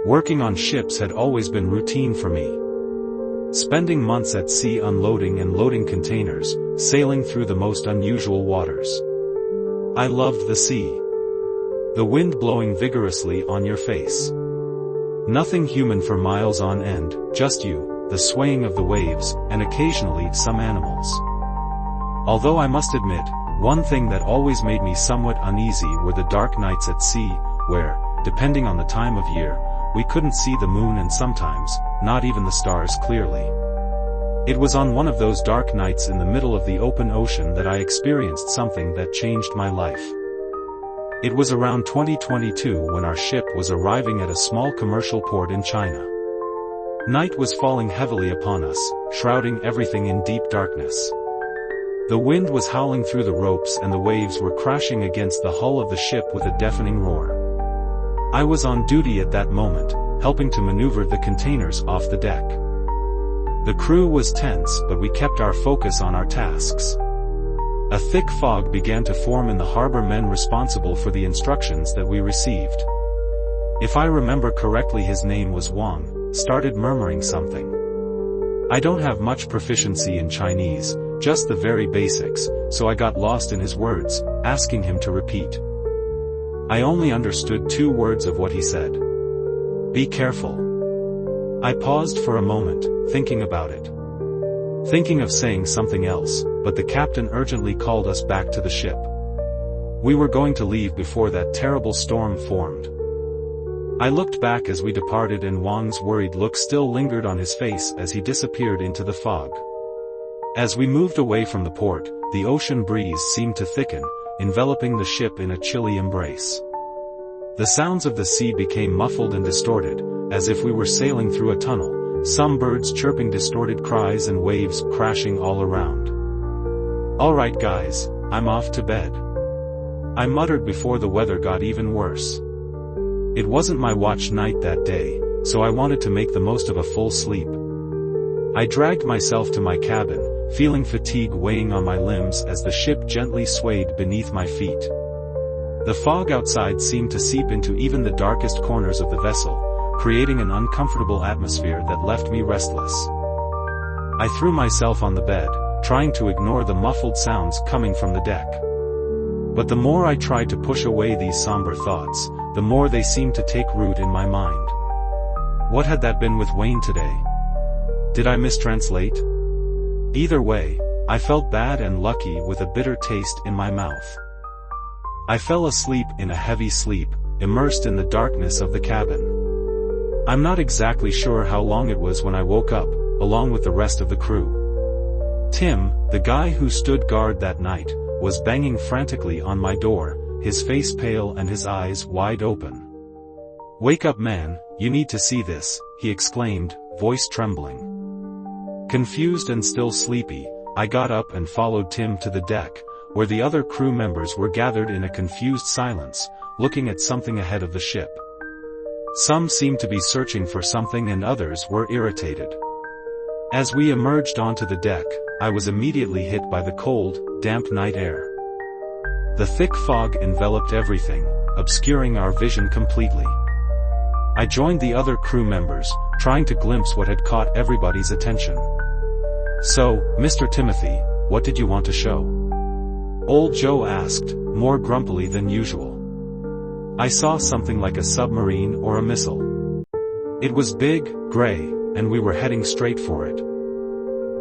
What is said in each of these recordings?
Working on ships had always been routine for me. Spending months at sea unloading and loading containers, sailing through the most unusual waters. I loved the sea. The wind blowing vigorously on your face. Nothing human for miles on end, just you, the swaying of the waves, and occasionally some animals. Although I must admit, one thing that always made me somewhat uneasy were the dark nights at sea, where, depending on the time of year, we couldn't see the moon and sometimes, not even the stars clearly. It was on one of those dark nights in the middle of the open ocean that I experienced something that changed my life. It was around 2022 when our ship was arriving at a small commercial port in China. Night was falling heavily upon us, shrouding everything in deep darkness. The wind was howling through the ropes and the waves were crashing against the hull of the ship with a deafening roar. I was on duty at that moment, helping to maneuver the containers off the deck. The crew was tense, but we kept our focus on our tasks. A thick fog began to form and the harbor men responsible for the instructions that we received. If I remember correctly, his name was Wang, started murmuring something. I don't have much proficiency in Chinese, just the very basics, so I got lost in his words, asking him to repeat. I only understood 2 words of what he said. Be careful. I paused for a moment, thinking about it. Thinking of saying something else, but the captain urgently called us back to the ship. We were going to leave before that terrible storm formed. I looked back as we departed and Wang's worried look still lingered on his face as he disappeared into the fog. As we moved away from the port, the ocean breeze seemed to thicken, enveloping the ship in a chilly embrace. The sounds of the sea became muffled and distorted, as if we were sailing through a tunnel, some birds chirping distorted cries and waves crashing all around. "Alright guys, I'm off to bed," I muttered before the weather got even worse. It wasn't my watch night that day, so I wanted to make the most of a full sleep. I dragged myself to my cabin, feeling fatigue weighing on my limbs as the ship gently swayed beneath my feet. The fog outside seemed to seep into even the darkest corners of the vessel, creating an uncomfortable atmosphere that left me restless. I threw myself on the bed, trying to ignore the muffled sounds coming from the deck. But the more I tried to push away these somber thoughts, the more they seemed to take root in my mind. What had that been with Wayne today? Did I mistranslate? Either way, I felt bad and lucky with a bitter taste in my mouth. I fell asleep in a heavy sleep, immersed in the darkness of the cabin. I'm not exactly sure how long it was when I woke up, along with the rest of the crew. Tim, the guy who stood guard that night, was banging frantically on my door, his face pale and his eyes wide open. "Wake up man, you need to see this," he exclaimed, voice trembling. Confused and still sleepy, I got up and followed Tim to the deck, where the other crew members were gathered in a confused silence, looking at something ahead of the ship. Some seemed to be searching for something and others were irritated. As we emerged onto the deck, I was immediately hit by the cold, damp night air. The thick fog enveloped everything, obscuring our vision completely. I joined the other crew members, trying to glimpse what had caught everybody's attention. "So, Mr. Timothy, what did you want to show?" Old Joe asked, more grumpily than usual. I saw something like a submarine or a missile. It was big, gray, and we were heading straight for it.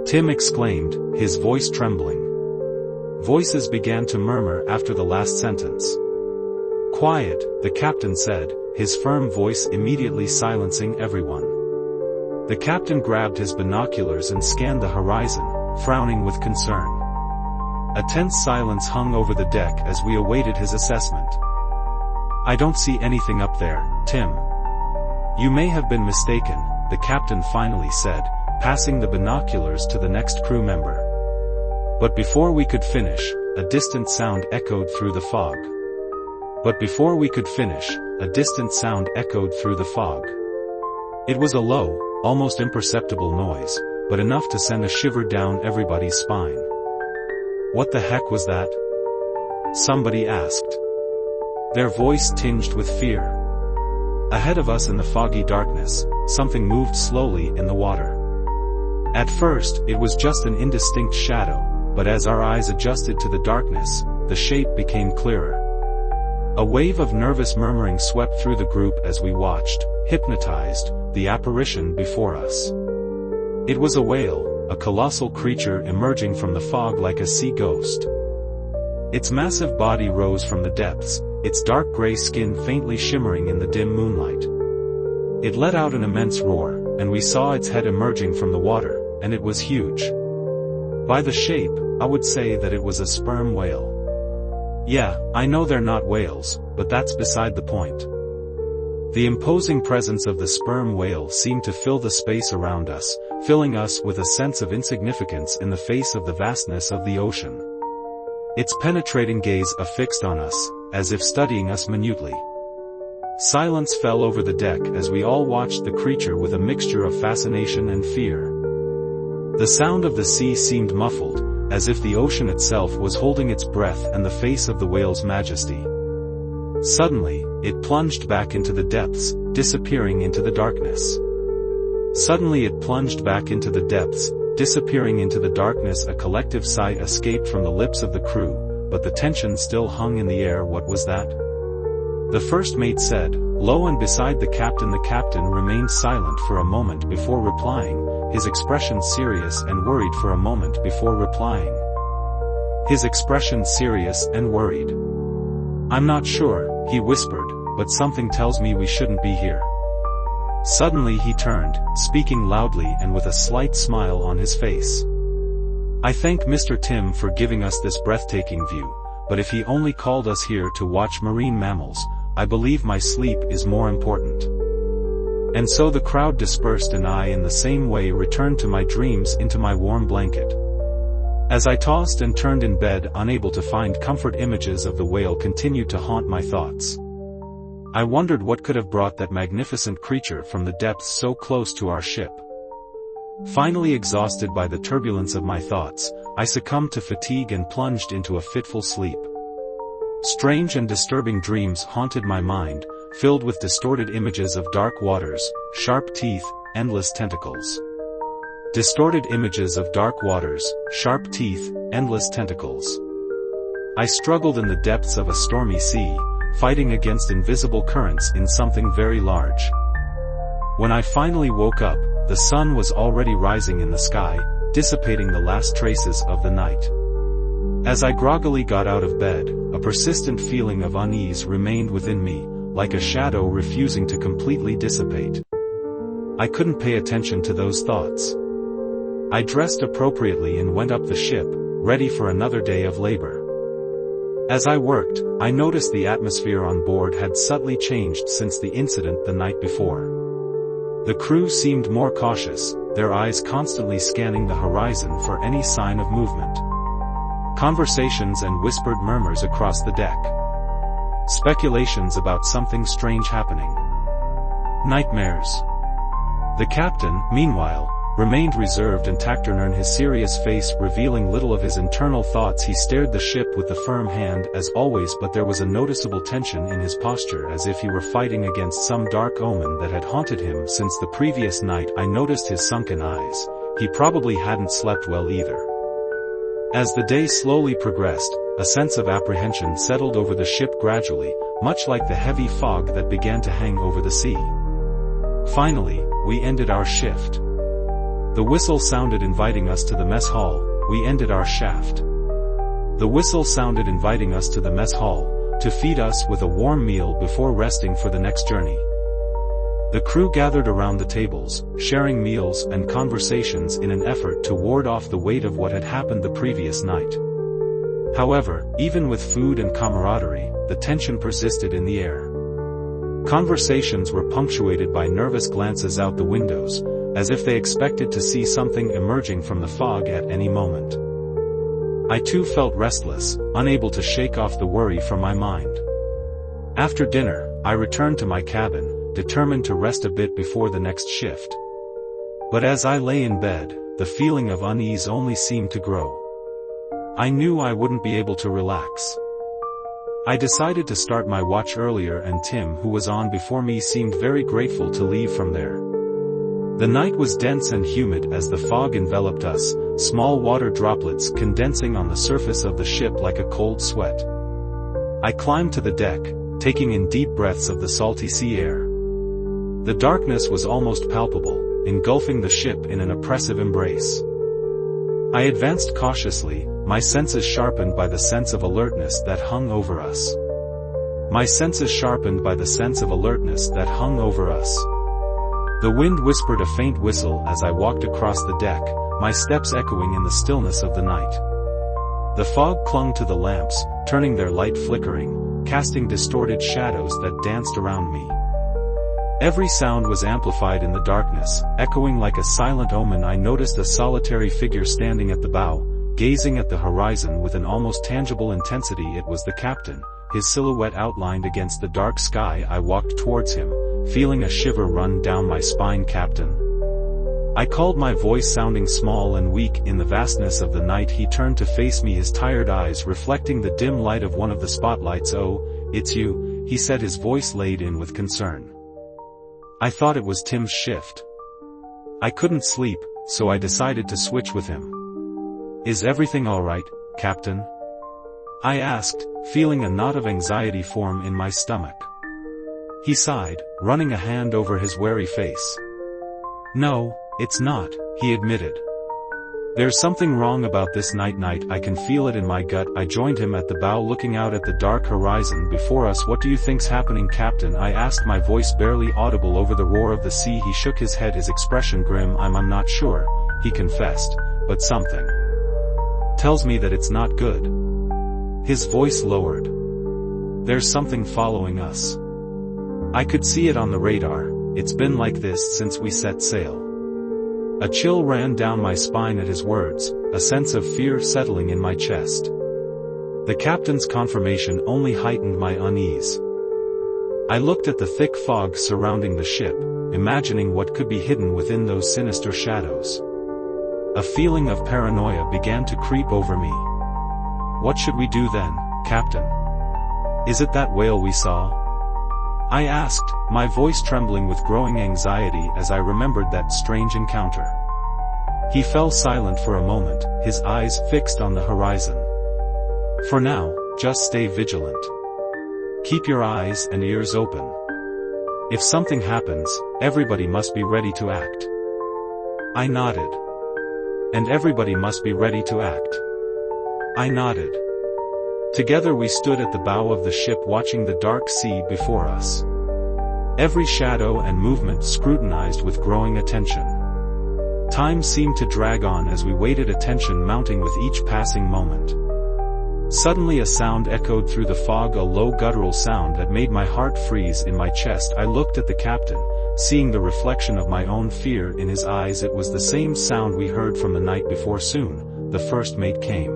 Tim exclaimed, his voice trembling. Voices began to murmur after the last sentence. "Quiet," the captain said, his firm voice immediately silencing everyone. The captain grabbed his binoculars and scanned the horizon, frowning with concern. A tense silence hung over the deck as we awaited his assessment. "I don't see anything up there, Tim." "You may have been mistaken," the captain finally said, passing the binoculars to the next crew member. But before we could finish, a distant sound echoed through the fog. It was a low, almost imperceptible noise, but enough to send a shiver down everybody's spine. "What the heck was that?" somebody asked. Their voice tinged with fear. Ahead of us in the foggy darkness, something moved slowly in the water. At first, it was just an indistinct shadow, but as our eyes adjusted to the darkness, the shape became clearer. A wave of nervous murmuring swept through the group as we watched, hypnotized, the apparition before us. It was a whale, a colossal creature emerging from the fog like a sea ghost. Its massive body rose from the depths, its dark gray skin faintly shimmering in the dim moonlight. It let out an immense roar, and we saw its head emerging from the water, and it was huge. By the shape, I would say that it was a sperm whale. Yeah, I know they're not whales, but that's beside the point. The imposing presence of the sperm whale seemed to fill the space around us, filling us with a sense of insignificance in the face of the vastness of the ocean. Its penetrating gaze affixed on us, as if studying us minutely. Silence fell over the deck as we all watched the creature with a mixture of fascination and fear. The sound of the sea seemed muffled, as if the ocean itself was holding its breath and the face of the whale's majesty. Suddenly, it plunged back into the depths, disappearing into the darkness. Suddenly it plunged back into the depths, disappearing into the darkness. A collective sigh escaped from the lips of the crew, but the tension still hung in the air. What was that? The first mate said, low and beside the captain. The captain remained silent for a moment before replying, his expression serious and worried for a moment before replying. His expression serious and worried. I'm not sure, he whispered, but something tells me we shouldn't be here. Suddenly he turned, speaking loudly and with a slight smile on his face. I thank Mr. Tim for giving us this breathtaking view, but if he only called us here to watch marine mammals, I believe my sleep is more important. And so the crowd dispersed and I in the same way returned to my dreams, into my warm blanket. As I tossed and turned in bed unable to find comfort, images of the whale continued to haunt my thoughts. I wondered what could have brought that magnificent creature from the depths so close to our ship. Finally exhausted by the turbulence of my thoughts, I succumbed to fatigue and plunged into a fitful sleep. Strange and disturbing dreams haunted my mind, filled with distorted images of dark waters, sharp teeth, endless tentacles. Distorted images of dark waters, sharp teeth, endless tentacles. I struggled in the depths of a stormy sea, fighting against invisible currents in something very large. When I finally woke up, the sun was already rising in the sky, dissipating the last traces of the night. As I groggily got out of bed, a persistent feeling of unease remained within me, like a shadow refusing to completely dissipate. I couldn't pay attention to those thoughts. I dressed appropriately and went up the ship, ready for another day of labor. As I worked, I noticed the atmosphere on board had subtly changed since the incident the night before. The crew seemed more cautious, their eyes constantly scanning the horizon for any sign of movement. Conversations and whispered murmurs across the deck. Speculations about something strange happening. Nightmares. The captain, meanwhile, remained reserved and taciturn, his serious face revealing little of his internal thoughts. He steered the ship with a firm hand as always, but there was a noticeable tension in his posture, as if he were fighting against some dark omen that had haunted him since the previous night. I noticed his sunken eyes. He probably hadn't slept well either. As the day slowly progressed, a sense of apprehension settled over the ship gradually, much like the heavy fog that began to hang over the sea. Finally, we ended our shift. The whistle sounded inviting us to the mess hall. We ended our shaft. The whistle sounded inviting us to the mess hall, to feed us with a warm meal before resting for the next journey. The crew gathered around the tables, sharing meals and conversations in an effort to ward off the weight of what had happened the previous night. However, even with food and camaraderie, the tension persisted in the air. Conversations were punctuated by nervous glances out the windows, as if they expected to see something emerging from the fog at any moment. I too felt restless, unable to shake off the worry from my mind. After dinner, I returned to my cabin, determined to rest a bit before the next shift. But as I lay in bed, the feeling of unease only seemed to grow. I knew I wouldn't be able to relax. I decided to start my watch earlier, and Tim, who was on before me, seemed very grateful to leave from there. The night was dense and humid as the fog enveloped us, small water droplets condensing on the surface of the ship like a cold sweat. I climbed to the deck, taking in deep breaths of the salty sea air. The darkness was almost palpable, engulfing the ship in an oppressive embrace. I advanced cautiously, my senses sharpened by the sense of alertness that hung over us. My senses sharpened by the sense of alertness that hung over us. The wind whispered a faint whistle as I walked across the deck, my steps echoing in the stillness of the night. The fog clung to the lamps, turning their light flickering, casting distorted shadows that danced around me. Every sound was amplified in the darkness, echoing like a silent omen. I noticed a solitary figure standing at the bow, gazing at the horizon with an almost tangible intensity. It was the captain, his silhouette outlined against the dark sky. I walked towards him, feeling a shiver run down my spine. "Captain." I called, my voice sounding small and weak in the vastness of the night. He turned to face me, his tired eyes reflecting the dim light of one of the spotlights. "Oh, it's you," he said, his voice laden with concern. I thought it was Tim's shift. I couldn't sleep, so I decided to switch with him. "Is everything all right, Captain?" I asked, feeling a knot of anxiety form in my stomach. He sighed, running a hand over his weary face. "No, it's not," he admitted. "There's something wrong about this night. I can feel it in my gut." I joined him at the bow, looking out at the dark horizon before us. "What do you think's happening, Captain?" I asked, my voice barely audible over the roar of the sea. He shook his head, his expression grim. I'm not sure," he confessed, "but something tells me that it's not good." His voice lowered. "There's something following us. I could see it on the radar. It's been like this since we set sail." A chill ran down my spine at his words, a sense of fear settling in my chest. The captain's confirmation only heightened my unease. I looked at the thick fog surrounding the ship, imagining what could be hidden within those sinister shadows. A feeling of paranoia began to creep over me. "What should we do then, Captain? Is it that whale we saw?" I asked, my voice trembling with growing anxiety as I remembered that strange encounter. He fell silent for a moment, his eyes fixed on the horizon. "For now, just stay vigilant. Keep your eyes and ears open. If something happens, everybody must be ready to act." I nodded. "And everybody must be ready to act." I nodded. Together we stood at the bow of the ship, watching the dark sea before us. Every shadow and movement scrutinized with growing attention. Time seemed to drag on as we waited, attention mounting with each passing moment. Suddenly a sound echoed through the fog, a low guttural sound that made my heart freeze in my chest. I looked at the captain, seeing the reflection of my own fear in his eyes. It was the same sound we heard from the night before. Soon, the first mate came.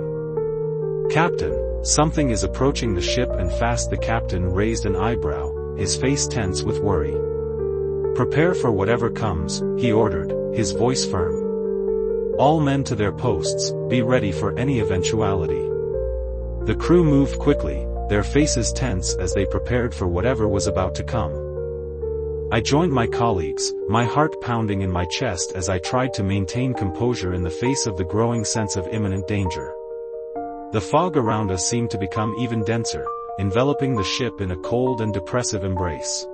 "Captain, something is approaching the ship and fast." The captain raised an eyebrow, his face tense with worry. "Prepare for whatever comes," he ordered, his voice firm. "All men to their posts, be ready for any eventuality." The crew moved quickly, their faces tense as they prepared for whatever was about to come. I joined my colleagues, my heart pounding in my chest as I tried to maintain composure in the face of the growing sense of imminent danger. The fog around us seemed to become even denser, enveloping the ship in a cold and depressive embrace.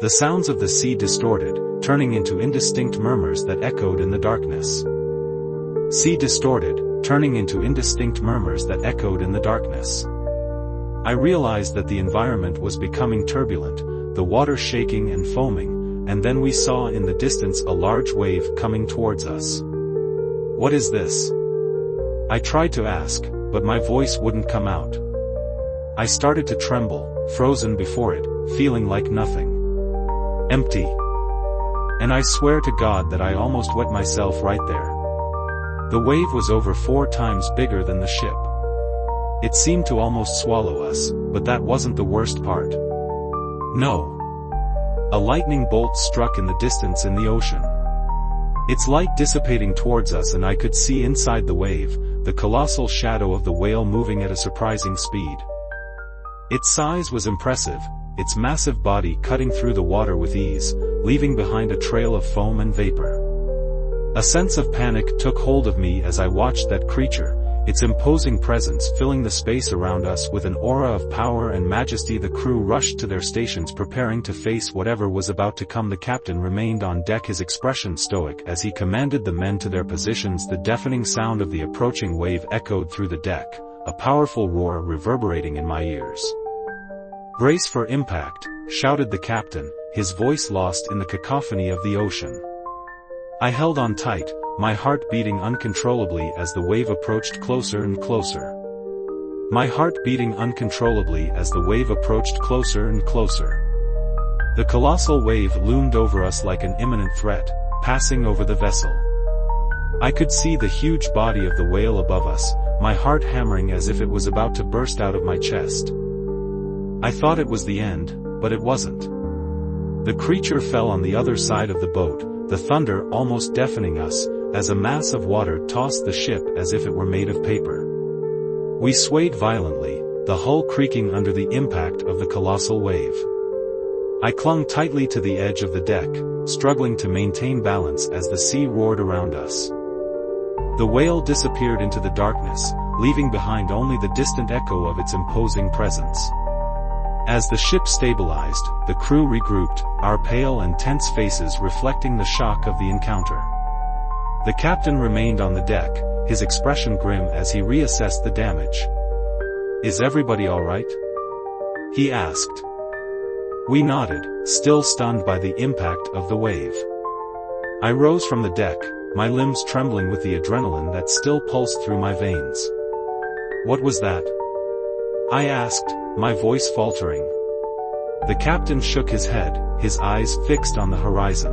The sounds of the sea distorted, turning into indistinct murmurs that echoed in the darkness. Sea distorted, turning into indistinct murmurs that echoed in the darkness. I realized that the environment was becoming turbulent, the water shaking and foaming, and then we saw in the distance a large wave coming towards us. "What is this?" I tried to ask, but my voice wouldn't come out. I started to tremble, frozen before it, feeling like nothing. Empty. And I swear to God that I almost wet myself right there. The wave was over 4 times bigger than the ship. It seemed to almost swallow us, but that wasn't the worst part. No. A lightning bolt struck in the distance in the ocean. Its light dissipating towards us, and I could see inside the wave, the colossal shadow of the whale moving at a surprising speed. Its size was impressive, its massive body cutting through the water with ease, leaving behind a trail of foam and vapor. A sense of panic took hold of me as I watched that creature, its imposing presence filling the space around us with an aura of power and majesty. The crew rushed to their stations preparing to face whatever was about to come. The captain remained on deck, his expression stoic as he commanded the men to their positions. The deafening sound of the approaching wave echoed through the deck, a powerful roar reverberating in my ears. "Brace for impact," shouted the captain, his voice lost in the cacophony of the ocean. I held on tight, my heart beating uncontrollably as the wave approached closer and closer. My heart beating uncontrollably as the wave approached closer and closer. The colossal wave loomed over us like an imminent threat, passing over the vessel. I could see the huge body of the whale above us, my heart hammering as if it was about to burst out of my chest. I thought it was the end, but it wasn't. The creature fell on the other side of the boat, the thunder almost deafening us, as a mass of water tossed the ship as if it were made of paper. We swayed violently, the hull creaking under the impact of the colossal wave. I clung tightly to the edge of the deck, struggling to maintain balance as the sea roared around us. The whale disappeared into the darkness, leaving behind only the distant echo of its imposing presence. As the ship stabilized, the crew regrouped, our pale and tense faces reflecting the shock of the encounter. The captain remained on the deck, his expression grim as he reassessed the damage. "Is everybody all right?" he asked. We nodded, still stunned by the impact of the wave. I rose from the deck, my limbs trembling with the adrenaline that still pulsed through my veins. "What was that?" I asked, my voice faltering. The captain shook his head, his eyes fixed on the horizon.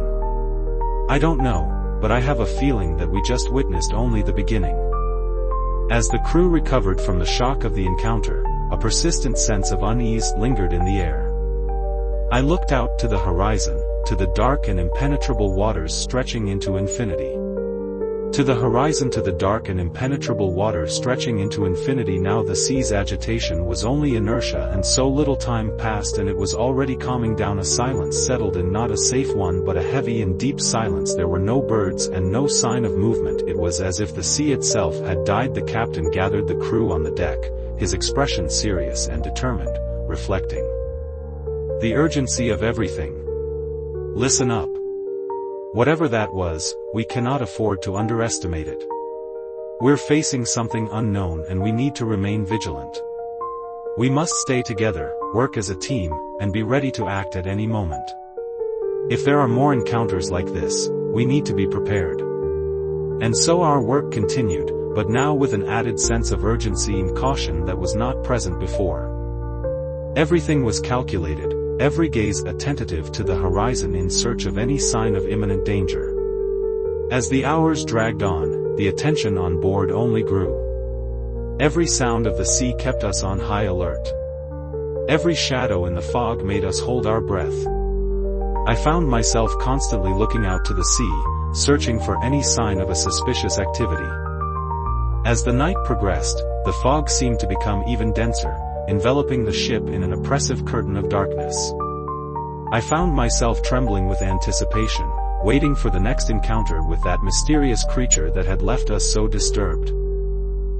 "I don't know, but I have a feeling that we just witnessed only the beginning." As the crew recovered from the shock of the encounter, a persistent sense of unease lingered in the air. I looked out to the horizon, to the dark and impenetrable waters stretching into infinity. To the horizon, to the dark and impenetrable water stretching into infinity. Now the sea's agitation was only inertia, and so little time passed and it was already calming down. A silence settled in, not a safe one but a heavy and deep silence. There were no birds and no sign of movement. It was as if the sea itself had died. The captain gathered the crew on the deck, his expression serious and determined, reflecting the urgency of everything. "Listen up. Whatever that was, we cannot afford to underestimate it. We're facing something unknown and we need to remain vigilant. We must stay together, work as a team, and be ready to act at any moment. If there are more encounters like this, we need to be prepared." And so our work continued, but now with an added sense of urgency and caution that was not present before. Everything was calculated, every gaze attentive to the horizon in search of any sign of imminent danger. As the hours dragged on, the attention on board only grew. Every sound of the sea kept us on high alert. Every shadow in the fog made us hold our breath. I found myself constantly looking out to the sea, searching for any sign of a suspicious activity. As the night progressed, the fog seemed to become even denser, enveloping the ship in an oppressive curtain of darkness. I found myself trembling with anticipation, waiting for the next encounter with that mysterious creature that had left us so disturbed.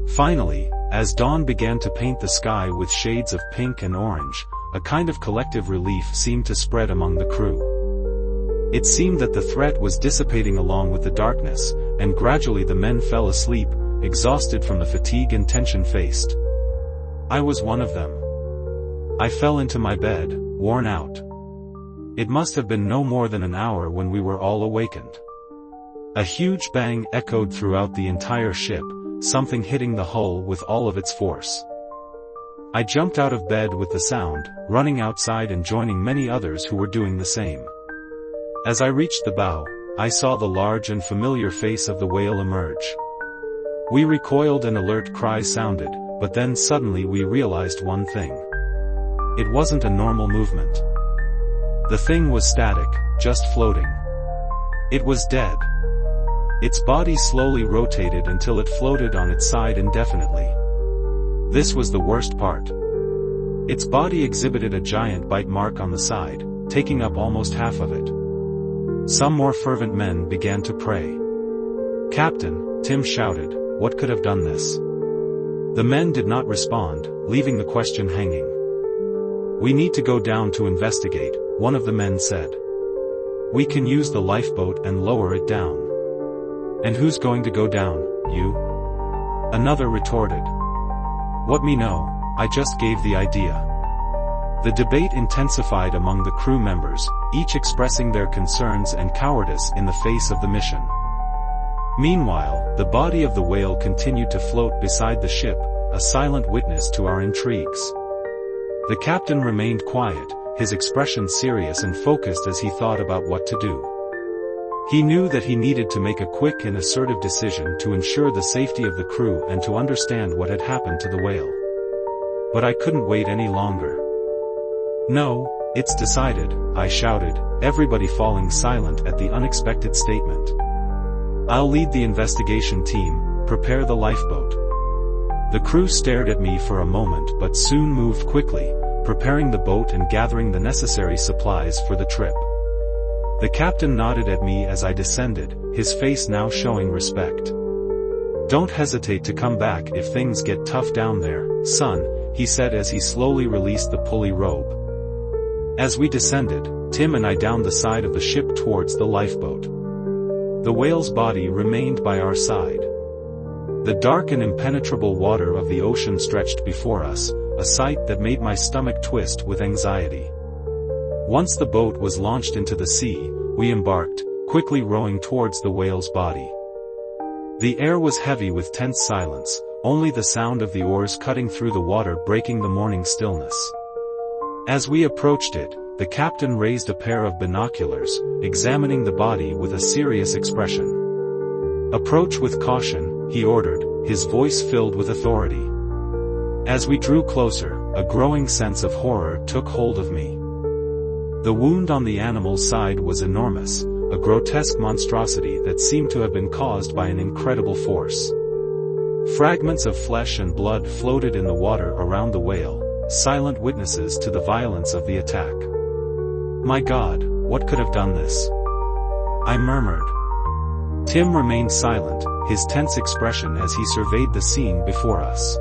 Finally, as dawn began to paint the sky with shades of pink and orange, a kind of collective relief seemed to spread among the crew. It seemed that the threat was dissipating along with the darkness, and gradually the men fell asleep, exhausted from the fatigue and tension faced. I was one of them. I fell into my bed, worn out. It must have been no more than an hour when we were all awakened. A huge bang echoed throughout the entire ship, something hitting the hull with all of its force. I jumped out of bed with the sound, running outside and joining many others who were doing the same. As I reached the bow, I saw the large and familiar face of the whale emerge. We recoiled and alert cries sounded, but then suddenly we realized one thing. It wasn't a normal movement. The thing was static, just floating. It was dead. Its body slowly rotated until it floated on its side indefinitely. This was the worst part. Its body exhibited a giant bite mark on the side, taking up almost half of it. Some more fervent men began to pray. "Captain," Tim shouted, "what could have done this?" The men did not respond, leaving the question hanging. "We need to go down to investigate," one of the men said. "We can use the lifeboat and lower it down." "And who's going to go down, you?" another retorted. "What me know, I just gave the idea." The debate intensified among the crew members, each expressing their concerns and cowardice in the face of the mission. Meanwhile, the body of the whale continued to float beside the ship, a silent witness to our intrigues. The captain remained quiet, his expression serious and focused as he thought about what to do. He knew that he needed to make a quick and assertive decision to ensure the safety of the crew and to understand what had happened to the whale. But I couldn't wait any longer. "No, it's decided," I shouted, everybody falling silent at the unexpected statement. "I'll lead the investigation team, prepare the lifeboat." The crew stared at me for a moment but soon moved quickly, preparing the boat and gathering the necessary supplies for the trip. The captain nodded at me as I descended, his face now showing respect. "Don't hesitate to come back if things get tough down there, son," he said as he slowly released the pulley rope. As we descended, Tim and I down the side of the ship towards the lifeboat. The whale's body remained by our side. The dark and impenetrable water of the ocean stretched before us, a sight that made my stomach twist with anxiety. Once the boat was launched into the sea, we embarked, quickly rowing towards the whale's body. The air was heavy with tense silence, only the sound of the oars cutting through the water breaking the morning stillness. As we approached it, the captain raised a pair of binoculars, examining the body with a serious expression. "Approach with caution," he ordered, his voice filled with authority. As we drew closer, a growing sense of horror took hold of me. The wound on the animal's side was enormous, a grotesque monstrosity that seemed to have been caused by an incredible force. Fragments of flesh and blood floated in the water around the whale, silent witnesses to the violence of the attack. "My God, what could have done this?" I murmured. Tim remained silent, his tense expression as he surveyed the scene before us.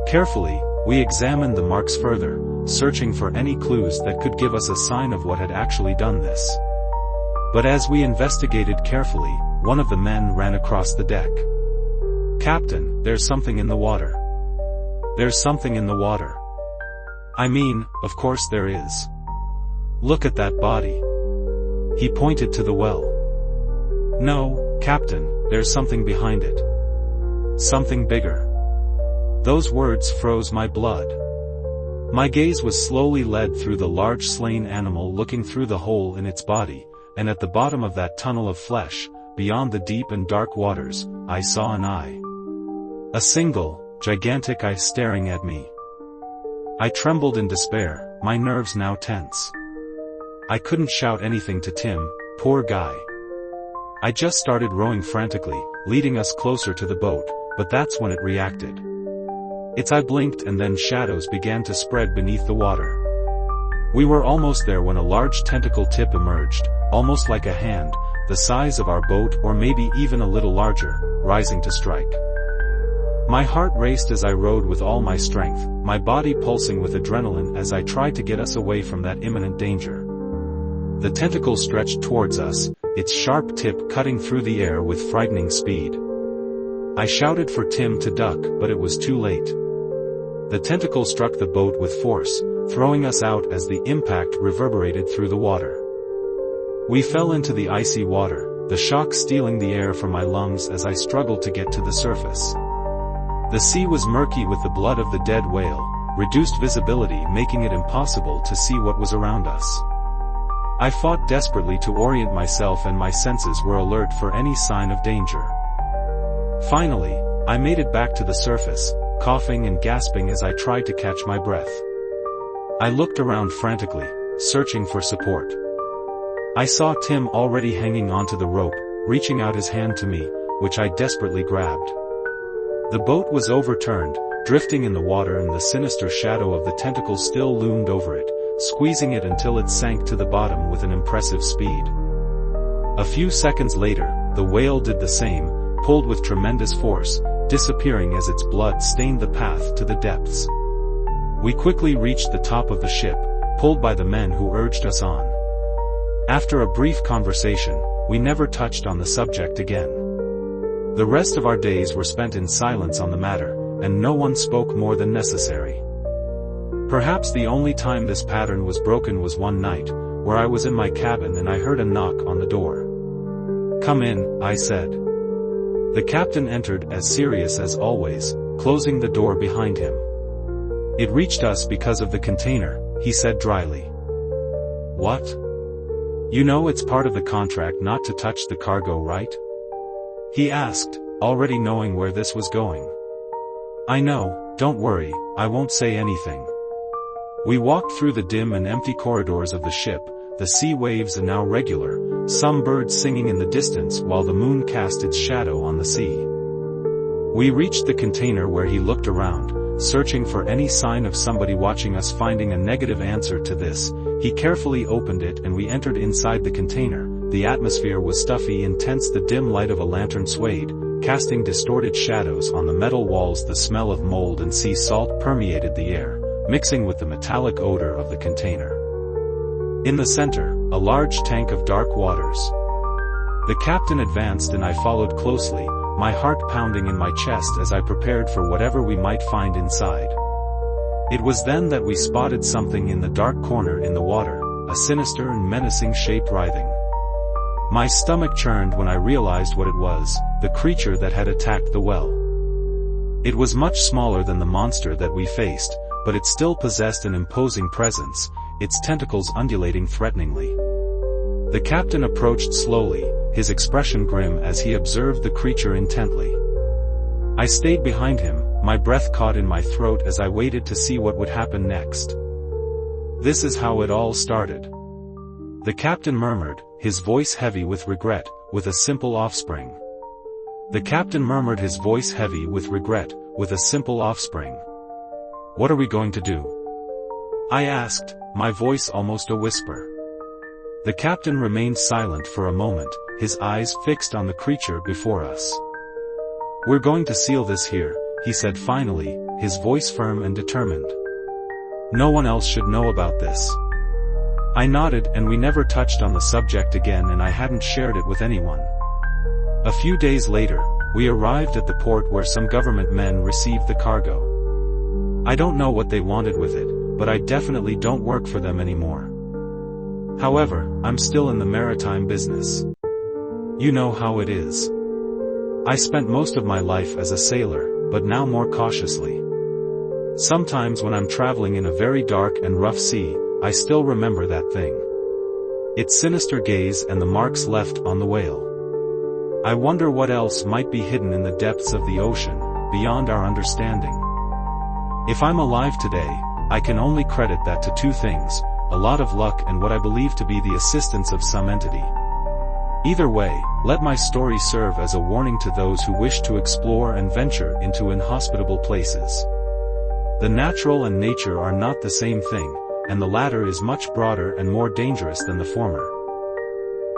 Carefully, we examined the marks further, searching for any clues that could give us a sign of what had actually done this. But as we investigated carefully, one of the men ran across the deck. "Captain, there's something in the water." "There's something in the water." "I mean, of course there is. Look at that body." He pointed to the well. "No, Captain, there's something behind it. Something bigger." Those words froze my blood. My gaze was slowly led through the large slain animal, looking through the hole in its body, and at the bottom of that tunnel of flesh, beyond the deep and dark waters, I saw an eye. A single, gigantic eye staring at me. I trembled in despair, my nerves now tense. I couldn't shout anything to Tim, poor guy. I just started rowing frantically, leading us closer to the boat, but that's when it reacted. Its eye blinked and then shadows began to spread beneath the water. We were almost there when a large tentacle tip emerged, almost like a hand, the size of our boat or maybe even a little larger, rising to strike. My heart raced as I rowed with all my strength, my body pulsing with adrenaline as I tried to get us away from that imminent danger. The tentacle stretched towards us, its sharp tip cutting through the air with frightening speed. I shouted for Tim to duck, but it was too late. The tentacle struck the boat with force, throwing us out as the impact reverberated through the water. We fell into the icy water, the shock stealing the air from my lungs as I struggled to get to the surface. The sea was murky with the blood of the dead whale, reduced visibility making it impossible to see what was around us. I fought desperately to orient myself and my senses were alert for any sign of danger. Finally, I made it back to the surface, coughing and gasping as I tried to catch my breath. I looked around frantically, searching for support. I saw Tim already hanging onto the rope, reaching out his hand to me, which I desperately grabbed. The boat was overturned, drifting in the water, and the sinister shadow of the tentacle still loomed over it, squeezing it until it sank to the bottom with an impressive speed. A few seconds later, the whale did the same, pulled with tremendous force, disappearing as its blood stained the path to the depths. We quickly reached the top of the ship, pulled by the men who urged us on. After a brief conversation, we never touched on the subject again. The rest of our days were spent in silence on the matter, and no one spoke more than necessary. Perhaps the only time this pattern was broken was one night, where I was in my cabin and I heard a knock on the door. "Come in," I said. The captain entered, as serious as always, closing the door behind him. "It reached us because of the container," he said dryly. "What? You know it's part of the contract not to touch the cargo, right?" he asked, already knowing where this was going. "I know, don't worry, I won't say anything." We walked through the dim and empty corridors of the ship, the sea waves now regular, some birds singing in the distance while the moon cast its shadow on the sea. We reached the container where he looked around, searching for any sign of somebody watching us. Finding a negative answer to this, he carefully opened it and we entered inside the container. The atmosphere was stuffy, intense. The dim light of a lantern swayed, casting distorted shadows on the metal walls. The smell of mold and sea salt permeated the air, mixing with the metallic odor of the container. In the center, a large tank of dark waters. The captain advanced and I followed closely, my heart pounding in my chest as I prepared for whatever we might find inside. It was then that we spotted something in the dark corner in the water, a sinister and menacing shape writhing. My stomach churned when I realized what it was, the creature that had attacked the well. It was much smaller than the monster that we faced, but it still possessed an imposing presence, its tentacles undulating threateningly. The captain approached slowly, his expression grim as he observed the creature intently. I stayed behind him, my breath caught in my throat as I waited to see what would happen next. "This is how it all started," the captain murmured, his voice heavy with regret, with a simple offspring. The captain murmured, his voice heavy with regret, with a simple offspring. "What are we going to do?" I asked, my voice almost a whisper. The captain remained silent for a moment, his eyes fixed on the creature before us. "We're going to seal this here," he said finally, his voice firm and determined. "No one else should know about this." I nodded, and we never touched on the subject again, and I hadn't shared it with anyone. A few days later, we arrived at the port where some government men received the cargo. I don't know what they wanted with it, but I definitely don't work for them anymore. However, I'm still in the maritime business. You know how it is. I spent most of my life as a sailor, but now more cautiously. Sometimes when I'm traveling in a very dark and rough sea, I still remember that thing. Its sinister gaze and the marks left on the whale. I wonder what else might be hidden in the depths of the ocean, beyond our understanding. If I'm alive today, I can only credit that to two things, a lot of luck and what I believe to be the assistance of some entity. Either way, let my story serve as a warning to those who wish to explore and venture into inhospitable places. The natural and nature are not the same thing, and the latter is much broader and more dangerous than the former.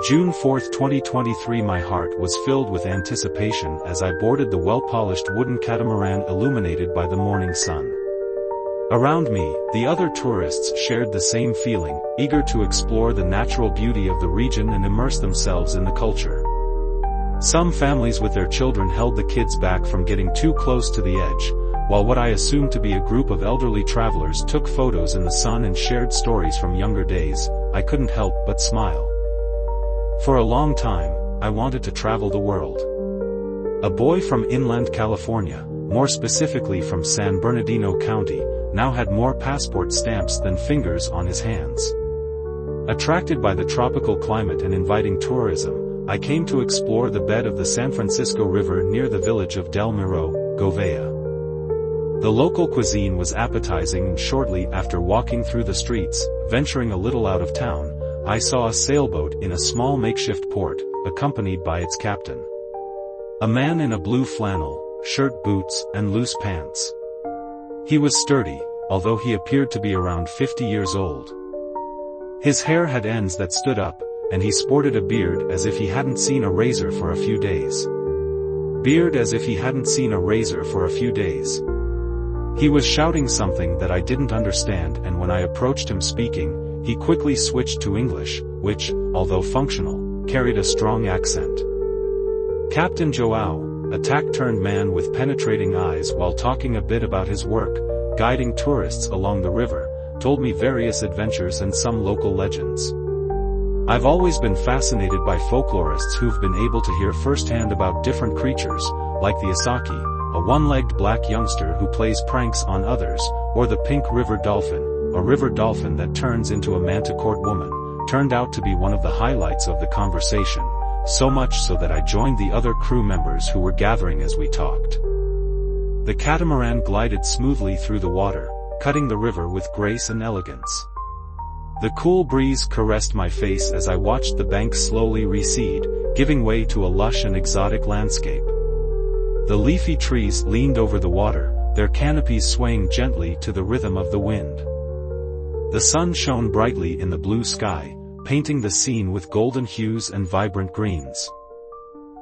June 4, 2023. My heart was filled with anticipation as I boarded the well-polished wooden catamaran illuminated by the morning sun. Around me, the other tourists shared the same feeling, eager to explore the natural beauty of the region and immerse themselves in the culture. Some families with their children held the kids back from getting too close to the edge, while what I assumed to be a group of elderly travelers took photos in the sun and shared stories from younger days. I couldn't help but smile. For a long time, I wanted to travel the world. A boy from inland California, more specifically from San Bernardino County, now had more passport stamps than fingers on his hands. Attracted by the tropical climate and inviting tourism, I came to explore the bed of the San Francisco River near the village of Del Miro, Govea. The local cuisine was appetizing, and shortly after walking through the streets, venturing a little out of town, I saw a sailboat in a small makeshift port, accompanied by its captain. A man in a blue flannel, shirt, boots, and loose pants. He was sturdy, although he appeared to be around 50 years old. His hair had ends that stood up, and he sported a beard as if he hadn't seen a razor for a few days. Beard as if he hadn't seen a razor for a few days. He was shouting something that I didn't understand, and when I approached him speaking, he quickly switched to English, which, although functional, carried a strong accent. Captain Joao, a tack-turned man with penetrating eyes, while talking a bit about his work, guiding tourists along the river, told me various adventures and some local legends. I've always been fascinated by folklorists who've been able to hear firsthand about different creatures, like the Asaki, a one-legged black youngster who plays pranks on others, or the pink river dolphin, a river dolphin that turns into a manticore woman, turned out to be one of the highlights of the conversation, so much so that I joined the other crew members who were gathering as we talked. The catamaran glided smoothly through the water, cutting the river with grace and elegance. The cool breeze caressed my face as I watched the banks slowly recede, giving way to a lush and exotic landscape. The leafy trees leaned over the water, their canopies swaying gently to the rhythm of the wind. The sun shone brightly in the blue sky, painting the scene with golden hues and vibrant greens.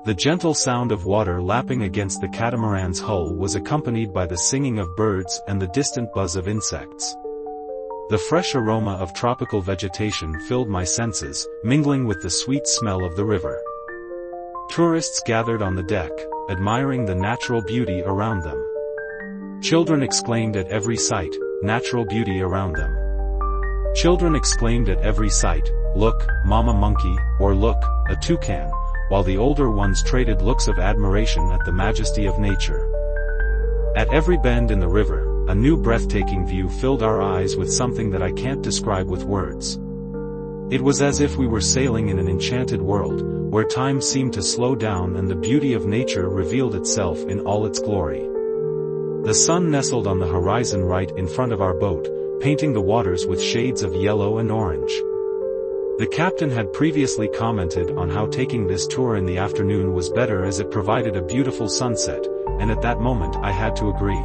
The gentle sound of water lapping against the catamaran's hull was accompanied by the singing of birds and the distant buzz of insects. The fresh aroma of tropical vegetation filled my senses, mingling with the sweet smell of the river. Tourists gathered on the deck, admiring the natural beauty around them. Children exclaimed at every sight, natural beauty around them. Children exclaimed at every sight, look, mama monkey, or look, a toucan, while the older ones traded looks of admiration at the majesty of nature. At every bend in the river, a new breathtaking view filled our eyes with something that I can't describe with words. It was as if we were sailing in an enchanted world, where time seemed to slow down and the beauty of nature revealed itself in all its glory. The sun nestled on the horizon right in front of our boat, painting the waters with shades of yellow and orange. The captain had previously commented on how taking this tour in the afternoon was better as it provided a beautiful sunset, and at that moment I had to agree.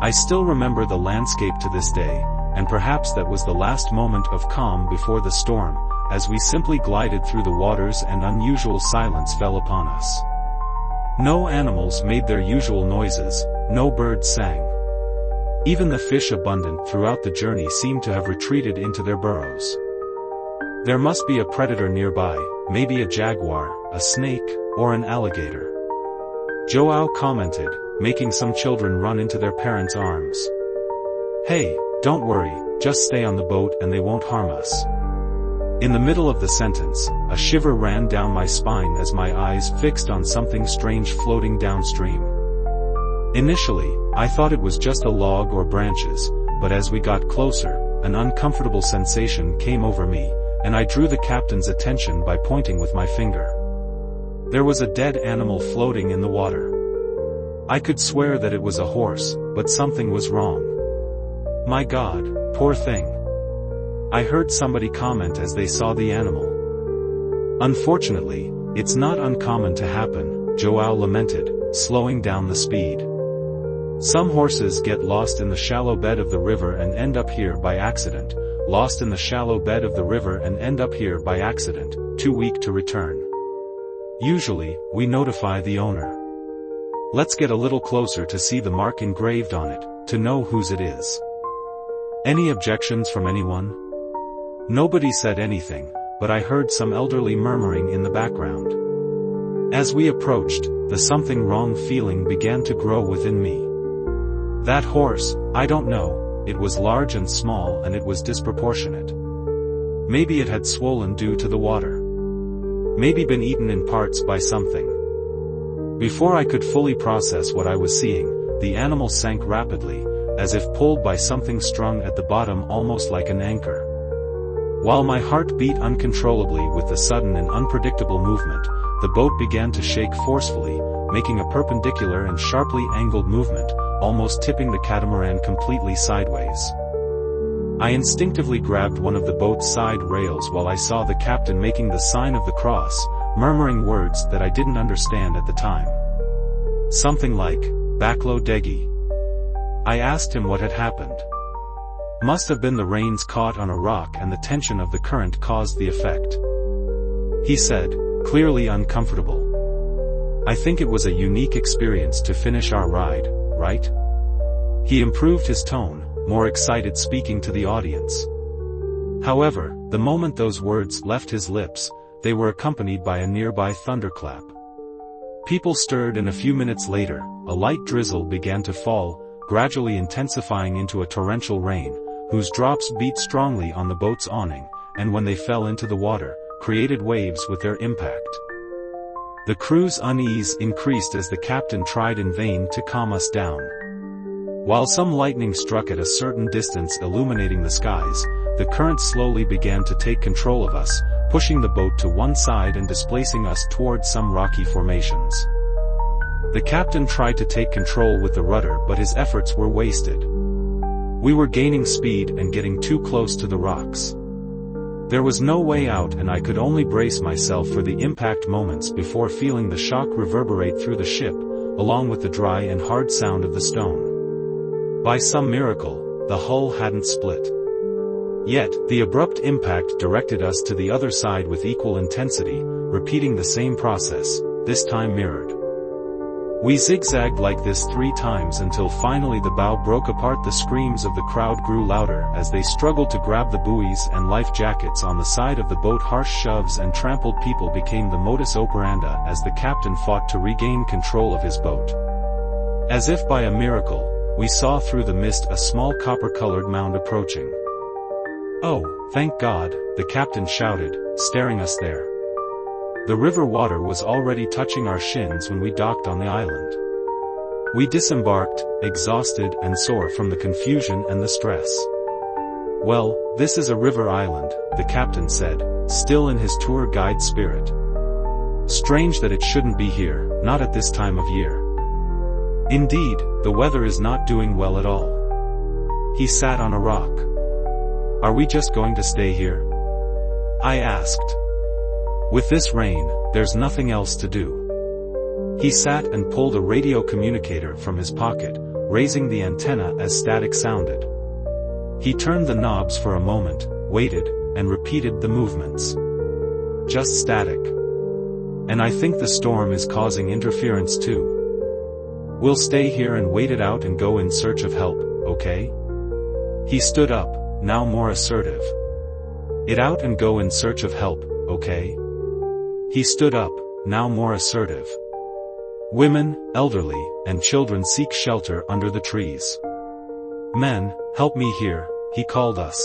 I still remember the landscape to this day, and perhaps that was the last moment of calm before the storm, as we simply glided through the waters and unusual silence fell upon us. No animals made their usual noises, no birds sang. Even the fish abundant throughout the journey seemed to have retreated into their burrows. There must be a predator nearby, maybe a jaguar, a snake, or an alligator. Joao commented, making some children run into their parents' arms. Hey, don't worry, just stay on the boat and they won't harm us. In the middle of the sentence, a shiver ran down my spine as my eyes fixed on something strange floating downstream. Initially, I thought it was just a log or branches, but as we got closer, an uncomfortable sensation came over me, and I drew the captain's attention by pointing with my finger. There was a dead animal floating in the water. I could swear that it was a horse, but something was wrong. My God, poor thing. I heard somebody comment as they saw the animal. Unfortunately, it's not uncommon to happen, Joao lamented, slowing down the speed. Some horses get lost in the shallow bed of the river and end up here by accident, lost in the shallow bed of the river and end up here by accident, too weak to return. Usually, we notify the owner. Let's get a little closer to see the mark engraved on it, to know whose it is. Any objections from anyone? Nobody said anything, but I heard some elderly murmuring in the background. As we approached, the something wrong feeling began to grow within me. That horse, I don't know, it was large and small and it was disproportionate. Maybe it had swollen due to the water. Maybe been eaten in parts by something. Before I could fully process what I was seeing, the animal sank rapidly, as if pulled by something strung at the bottom almost like an anchor. While my heart beat uncontrollably with the sudden and unpredictable movement, the boat began to shake forcefully, making a perpendicular and sharply angled movement, almost tipping the catamaran completely sideways. I instinctively grabbed one of the boat's side rails while I saw the captain making the sign of the cross, murmuring words that I didn't understand at the time. Something like, Baklo Degi. I asked him what had happened. Must have been the rains caught on a rock and the tension of the current caused the effect. He said, clearly uncomfortable. I think it was a unique experience to finish our ride, right? He improved his tone, more excited speaking to the audience. However, the moment those words left his lips, they were accompanied by a nearby thunderclap. People stirred and a few minutes later, a light drizzle began to fall, gradually intensifying into a torrential rain, whose drops beat strongly on the boat's awning, and when they fell into the water, created waves with their impact. The crew's unease increased as the captain tried in vain to calm us down. While some lightning struck at a certain distance illuminating the skies, the current slowly began to take control of us, pushing the boat to one side and displacing us towards some rocky formations. The captain tried to take control with the rudder, but his efforts were wasted. We were gaining speed and getting too close to the rocks. There was no way out and I could only brace myself for the impact moments before feeling the shock reverberate through the ship, along with the dry and hard sound of the stone. By some miracle, the hull hadn't split. Yet, the abrupt impact directed us to the other side with equal intensity, repeating the same process, this time mirrored. We zigzagged like this 3 times until finally the bow broke apart. The screams of the crowd grew louder as they struggled to grab the buoys and life jackets on the side of the boat. Harsh shoves and trampled people became the modus operandi as the captain fought to regain control of his boat. As if by a miracle, we saw through the mist a small copper-colored mound approaching. "Oh, thank God," the captain shouted, staring us there. The river water was already touching our shins when we docked on the island. We disembarked, exhausted and sore from the confusion and the stress. "Well, this is a river island," the captain said, still in his tour guide spirit. "Strange that it shouldn't be here, not at this time of year. Indeed, the weather is not doing well at all." He sat on a rock. "Are we just going to stay here?" I asked. "With this rain, there's nothing else to do." He sat and pulled a radio communicator from his pocket, raising the antenna as static sounded. He turned the knobs for a moment, waited, and repeated the movements. "Just static. And I think the storm is causing interference too. We'll stay here and wait it out and go in search of help, okay?" He stood up, now more assertive. "It out and go in search of help, okay?" He stood up, now more assertive. "Women, elderly, and children seek shelter under the trees. Men, help me here," he called us.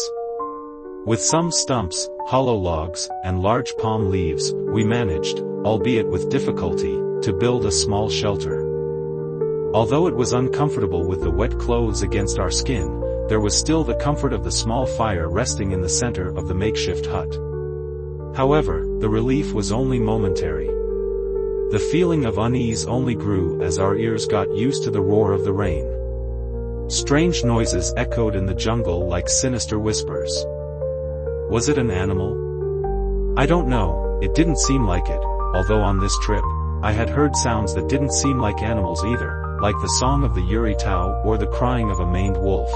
With some stumps, hollow logs, and large palm leaves, we managed, albeit with difficulty, to build a small shelter. Although it was uncomfortable with the wet clothes against our skin, there was still the comfort of the small fire resting in the center of the makeshift hut. However, the relief was only momentary. The feeling of unease only grew as our ears got used to the roar of the rain. Strange noises echoed in the jungle like sinister whispers. Was it an animal? I don't know, it didn't seem like it, although on this trip, I had heard sounds that didn't seem like animals either, like the song of the Yuri Tau or the crying of a maned wolf.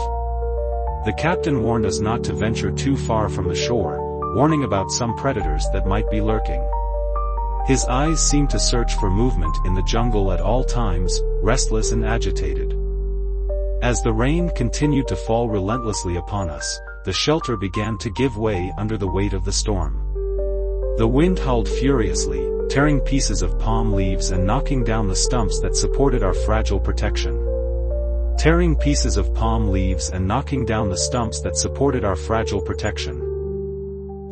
The captain warned us not to venture too far from the shore, warning about some predators that might be lurking. His eyes seemed to search for movement in the jungle at all times, restless and agitated. As the rain continued to fall relentlessly upon us, the shelter began to give way under the weight of the storm. The wind howled furiously, tearing pieces of palm leaves and knocking down the stumps that supported our fragile protection. Tearing pieces of palm leaves and knocking down the stumps that supported our fragile protection.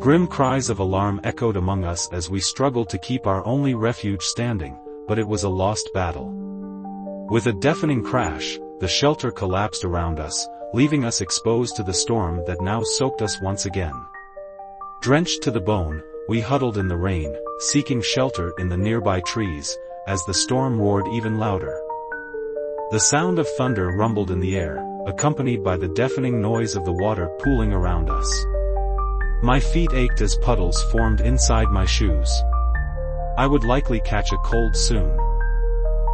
Grim cries of alarm echoed among us as we struggled to keep our only refuge standing, but it was a lost battle. With a deafening crash, the shelter collapsed around us, leaving us exposed to the storm that now soaked us once again. Drenched to the bone, we huddled in the rain, seeking shelter in the nearby trees, as the storm roared even louder. The sound of thunder rumbled in the air, accompanied by the deafening noise of the water pooling around us. My feet ached as puddles formed inside my shoes. I would likely catch a cold soon.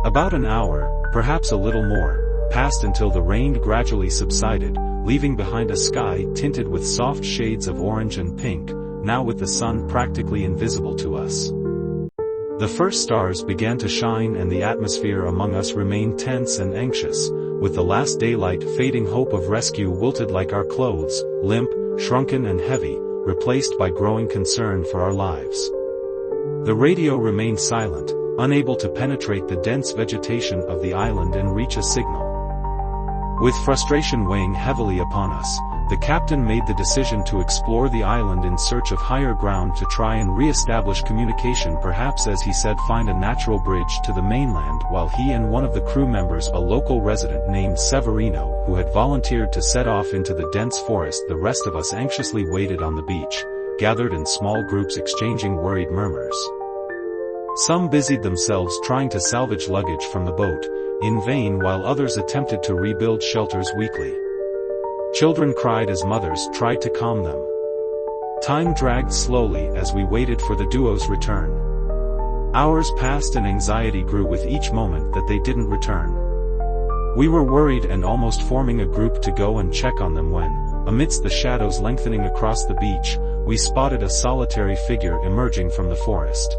About an hour, perhaps a little more, passed until the rain gradually subsided, leaving behind a sky tinted with soft shades of orange and pink, now with the sun practically invisible to us. The first stars began to shine and the atmosphere among us remained tense and anxious, with the last daylight fading. Hope of rescue wilted like our clothes, limp, shrunken and heavy, replaced by growing concern for our lives. The radio remained silent, unable to penetrate the dense vegetation of the island and reach a signal. With frustration weighing heavily upon us, the captain made the decision to explore the island in search of higher ground to try and re-establish communication, perhaps, as he said, find a natural bridge to the mainland, while he and one of the crew members, a local resident named Severino, who had volunteered to set off into the dense forest. The rest of us anxiously waited on the beach, gathered in small groups exchanging worried murmurs. Some busied themselves trying to salvage luggage from the boat, in vain, while others attempted to rebuild shelters weakly. Children cried as mothers tried to calm them. Time dragged slowly as we waited for the duo's return. Hours passed and anxiety grew with each moment that they didn't return. We were worried and almost forming a group to go and check on them when, amidst the shadows lengthening across the beach, we spotted a solitary figure emerging from the forest.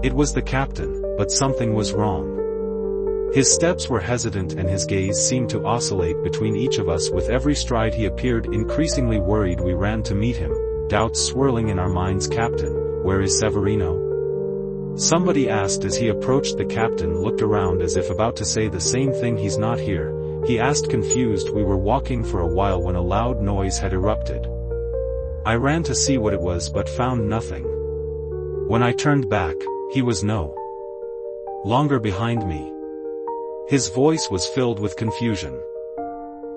It was the captain, but something was wrong. His steps were hesitant and his gaze seemed to oscillate between each of us. With every stride he appeared increasingly worried. We ran to meet him, doubts swirling in our minds. "Captain, where is Severino?" somebody asked as he approached. The captain looked around as if about to say the same thing. "He's not here," he asked, confused. We were walking for a while when a loud noise had erupted. I ran to see what it was but found nothing. When I turned back, he was no longer behind me. His voice was filled with confusion.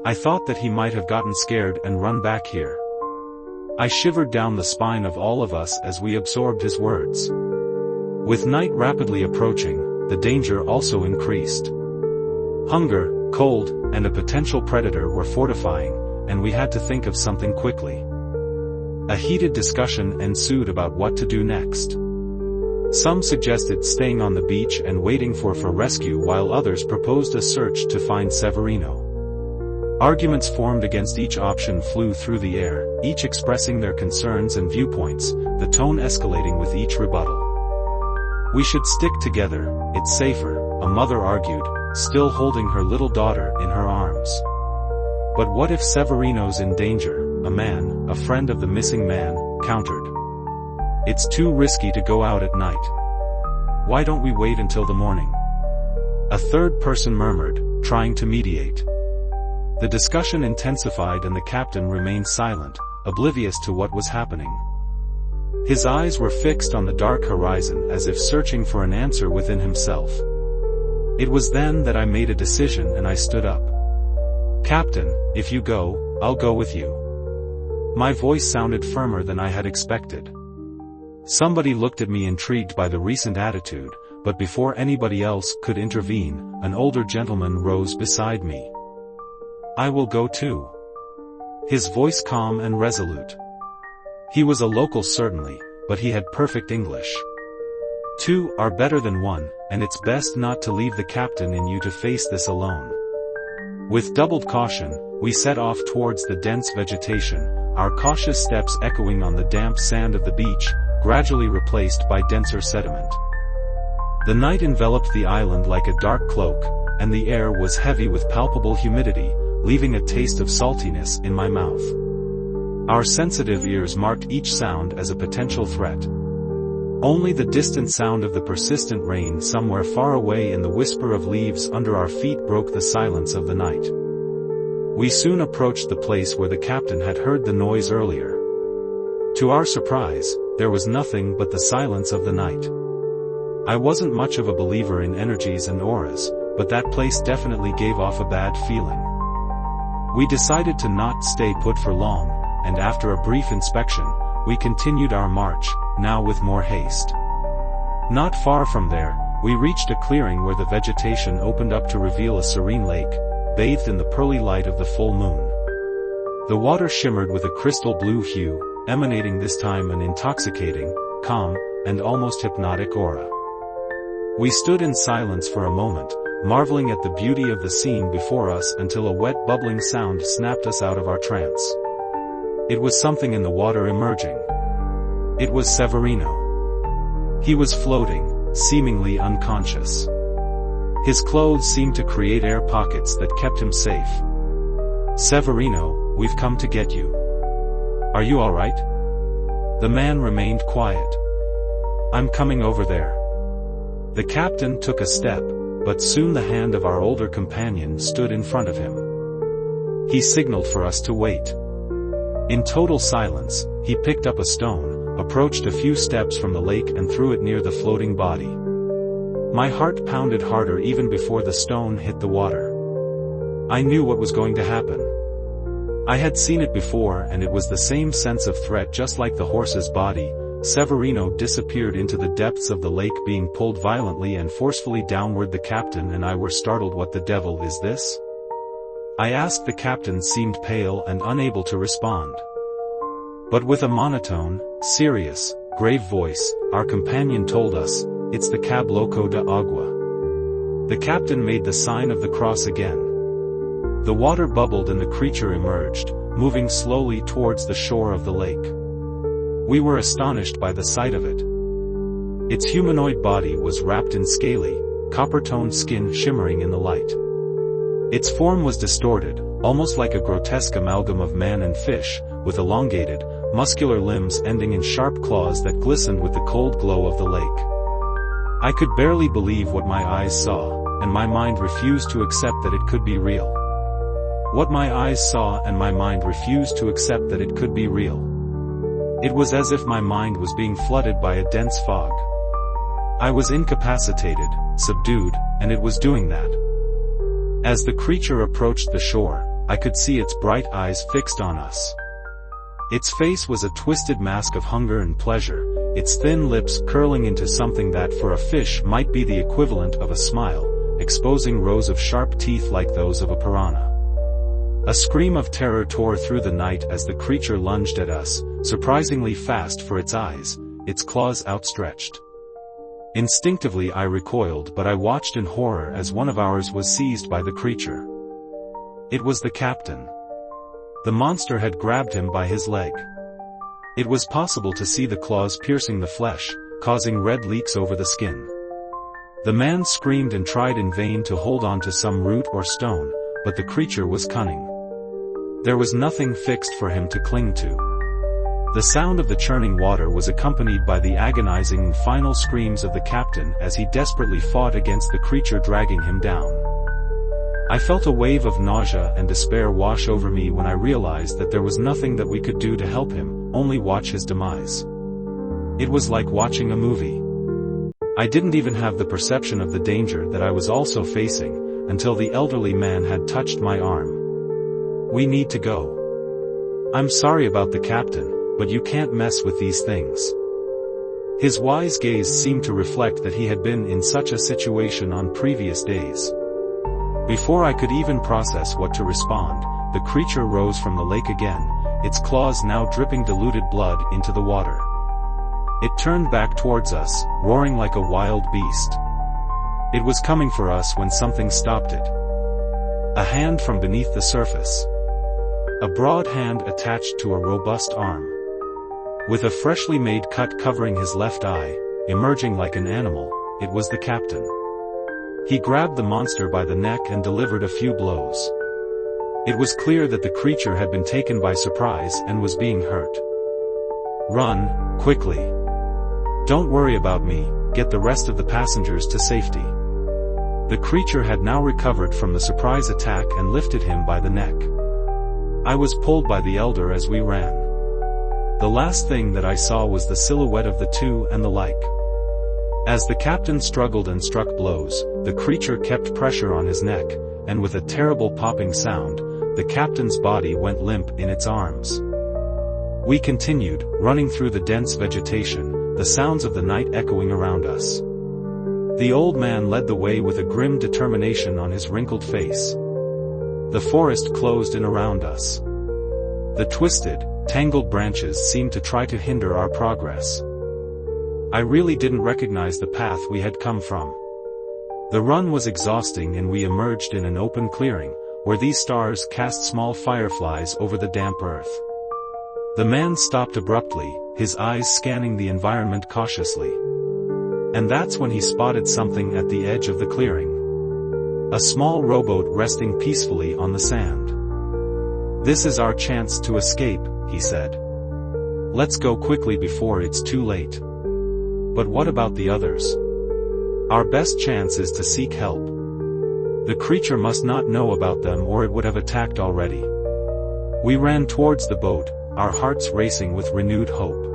I thought that he might have gotten scared and run back here. I shivered down the spine of all of us as we absorbed his words. With night rapidly approaching, the danger also increased. Hunger, cold, and a potential predator were fortifying, and we had to think of something quickly. A heated discussion ensued about what to do next. Some suggested staying on the beach and waiting for rescue, while others proposed a search to find Severino. Arguments formed against each option flew through the air, each expressing their concerns and viewpoints, the tone escalating with each rebuttal. "We should stick together, it's safer," a mother argued, still holding her little daughter in her arms. "But what if Severino's in danger?" a man, a friend of the missing man, countered. "It's too risky to go out at night. Why don't we wait until the morning?" a third person murmured, trying to mediate. The discussion intensified and the captain remained silent, oblivious to what was happening. His eyes were fixed on the dark horizon as if searching for an answer within himself. It was then that I made a decision and I stood up. "Captain, if you go, I'll go with you." My voice sounded firmer than I had expected. Somebody looked at me, intrigued by the recent attitude, but before anybody else could intervene, an older gentleman rose beside me. "I will go too." His voice calm and resolute. He was a local certainly, but he had perfect English. "Two are better than one, and it's best not to leave the captain and you to face this alone." With doubled caution, we set off towards the dense vegetation, our cautious steps echoing on the damp sand of the beach, gradually replaced by denser sediment. The night enveloped the island like a dark cloak, and the air was heavy with palpable humidity, leaving a taste of saltiness in my mouth. Our sensitive ears marked each sound as a potential threat. Only the distant sound of the persistent rain somewhere far away and the whisper of leaves under our feet broke the silence of the night. We soon approached the place where the captain had heard the noise earlier. To our surprise, there was nothing but the silence of the night. I wasn't much of a believer in energies and auras, but that place definitely gave off a bad feeling. We decided to not stay put for long, and after a brief inspection, we continued our march, now with more haste. Not far from there, we reached a clearing where the vegetation opened up to reveal a serene lake, bathed in the pearly light of the full moon. The water shimmered with a crystal blue hue, emanating this time an intoxicating, calm, and almost hypnotic aura. We stood in silence for a moment, marveling at the beauty of the scene before us until a wet bubbling sound snapped us out of our trance. It was something in the water emerging. It was Severino. He was floating, seemingly unconscious. His clothes seemed to create air pockets that kept him safe. "Severino, we've come to get you. Are you all right?" The man remained quiet. "I'm coming over there." The captain took a step, but soon the hand of our older companion stood in front of him. He signaled for us to wait. In total silence, he picked up a stone, approached a few steps from the lake and threw it near the floating body. My heart pounded harder even before the stone hit the water. I knew what was going to happen. I had seen it before, and it was the same sense of threat. Just like the horse's body, Severino disappeared into the depths of the lake, being pulled violently and forcefully downward. The captain and I were startled. "What the devil is this?" I asked. The captain seemed pale and unable to respond. But with a monotone, serious, grave voice, our companion told us, "It's the Cab Loco de Agua." The captain made the sign of the cross again. The water bubbled and the creature emerged, moving slowly towards the shore of the lake. We were astonished by the sight of it. Its humanoid body was wrapped in scaly, copper-toned skin shimmering in the light. Its form was distorted, almost like a grotesque amalgam of man and fish, with elongated, muscular limbs ending in sharp claws that glistened with the cold glow of the lake. I could barely believe what my eyes saw, and my mind refused to accept that it could be real. What my eyes saw and my mind refused to accept that it could be real. It was as if my mind was being flooded by a dense fog. I was incapacitated, subdued, and it was doing that. As the creature approached the shore, I could see its bright eyes fixed on us. Its face was a twisted mask of hunger and pleasure, its thin lips curling into something that for a fish might be the equivalent of a smile, exposing rows of sharp teeth like those of a piranha. A scream of terror tore through the night as the creature lunged at us, surprisingly fast for its eyes, its claws outstretched. Instinctively I recoiled, but I watched in horror as one of ours was seized by the creature. It was the captain. The monster had grabbed him by his leg. It was possible to see the claws piercing the flesh, causing red leaks over the skin. The man screamed and tried in vain to hold on to some root or stone, but the creature was cunning. There was nothing fixed for him to cling to. The sound of the churning water was accompanied by the agonizing and final screams of the captain as he desperately fought against the creature dragging him down. I felt a wave of nausea and despair wash over me when I realized that there was nothing that we could do to help him, only watch his demise. It was like watching a movie. I didn't even have the perception of the danger that I was also facing, until the elderly man had touched my arm. "We need to go. I'm sorry about the captain, but you can't mess with these things." His wise gaze seemed to reflect that he had been in such a situation on previous days. Before I could even process what to respond, the creature rose from the lake again, its claws now dripping diluted blood into the water. It turned back towards us, roaring like a wild beast. It was coming for us when something stopped it. A hand from beneath the surface. A broad hand attached to a robust arm. With a freshly made cut covering his left eye, emerging like an animal, it was the captain. He grabbed the monster by the neck and delivered a few blows. It was clear that the creature had been taken by surprise and was being hurt. "Run, quickly. Don't worry about me, get the rest of the passengers to safety." The creature had now recovered from the surprise attack and lifted him by the neck. I was pulled by the elder as we ran. The last thing that I saw was the silhouette of the two and the like. As the captain struggled and struck blows, the creature kept pressure on his neck, and with a terrible popping sound, the captain's body went limp in its arms. We continued, running through the dense vegetation, the sounds of the night echoing around us. The old man led the way with a grim determination on his wrinkled face. The forest closed in around us. The twisted, tangled branches seemed to try to hinder our progress. I really didn't recognize the path we had come from. The run was exhausting and we emerged in an open clearing, where these stars cast small fireflies over the damp earth. The man stopped abruptly, his eyes scanning the environment cautiously. And that's when he spotted something at the edge of the clearing. A small rowboat resting peacefully on the sand. "This is our chance to escape," he said. "Let's go quickly before it's too late." "But what about the others?" "Our best chance is to seek help. The creature must not know about them or it would have attacked already." We ran towards the boat, our hearts racing with renewed hope.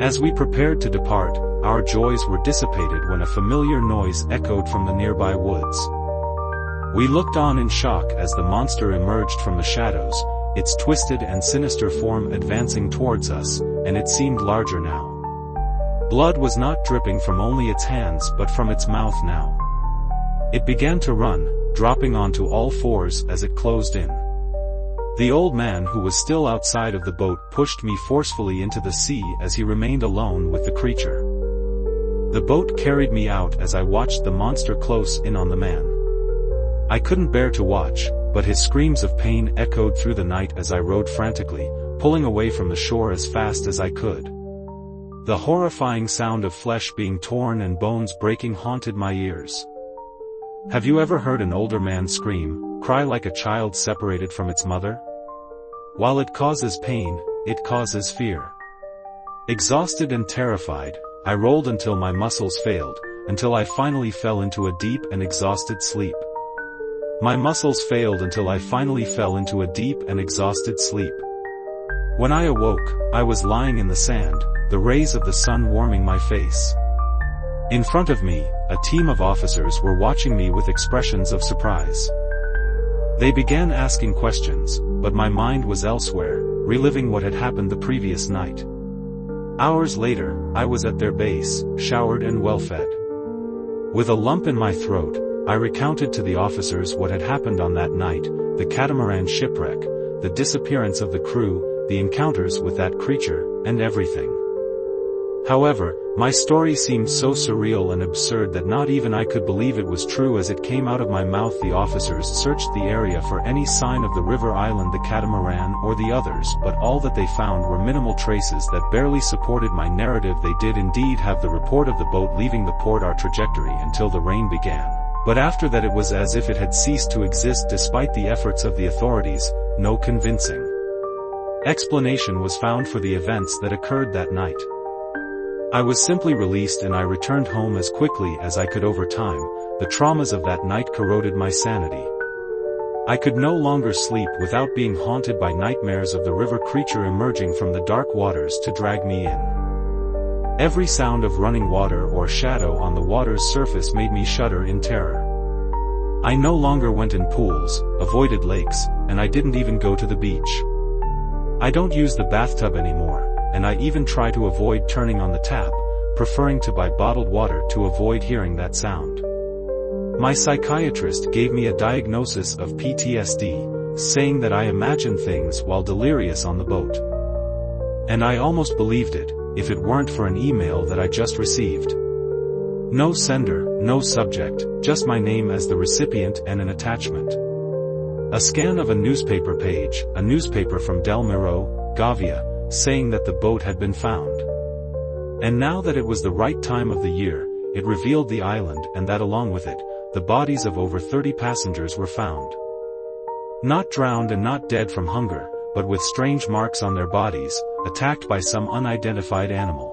As we prepared to depart, our joys were dissipated when a familiar noise echoed from the nearby woods. We looked on in shock as the monster emerged from the shadows, its twisted and sinister form advancing towards us, and it seemed larger now. Blood was not dripping from only its hands but from its mouth now. It began to run, dropping onto all fours as it closed in. The old man who was still outside of the boat pushed me forcefully into the sea as he remained alone with the creature. The boat carried me out as I watched the monster close in on the man. I couldn't bear to watch, but his screams of pain echoed through the night as I rowed frantically, pulling away from the shore as fast as I could. The horrifying sound of flesh being torn and bones breaking haunted my ears. Have you ever heard an older man scream, cry like a child separated from its mother? While it causes pain, it causes fear. Exhausted and terrified, I rolled until my muscles failed, until I finally fell into a deep and exhausted sleep. My muscles failed until I finally fell into a deep and exhausted sleep. When I awoke, I was lying in the sand, the rays of the sun warming my face. In front of me, a team of officers were watching me with expressions of surprise. They began asking questions, but my mind was elsewhere, reliving what had happened the previous night. Hours later, I was at their base, showered and well-fed. With a lump in my throat, I recounted to the officers what had happened on that night, the catamaran shipwreck, the disappearance of the crew, the encounters with that creature, and everything. However, my story seemed so surreal and absurd that not even I could believe it was true. As it came out of my mouth, the officers searched the area for any sign of the river island, the catamaran, or the others, but all that they found were minimal traces that barely supported my narrative. They did indeed have the report of the boat leaving the port, our trajectory until the rain began. But after that it was as if it had ceased to exist despite the efforts of the authorities. No convincing explanation was found for the events that occurred that night. I was simply released and I returned home as quickly as I could. Over time, the traumas of that night corroded my sanity. I could no longer sleep without being haunted by nightmares of the river creature emerging from the dark waters to drag me in. Every sound of running water or shadow on the water's surface made me shudder in terror. I no longer went in pools, avoided lakes, and I didn't even go to the beach. I don't use the bathtub anymore, and I even try to avoid turning on the tap, preferring to buy bottled water to avoid hearing that sound. My psychiatrist gave me a diagnosis of PTSD, saying that I imagined things while delirious on the boat. And I almost believed it, if it weren't for an email that I just received. No sender, no subject, just my name as the recipient and an attachment. A scan of a newspaper page, a newspaper from Del Miro, Gavia, saying that the boat had been found. And now that it was the right time of the year, it revealed the island and that along with it, the bodies of over 30 passengers were found. Not drowned and not dead from hunger, but with strange marks on their bodies, attacked by some unidentified animal.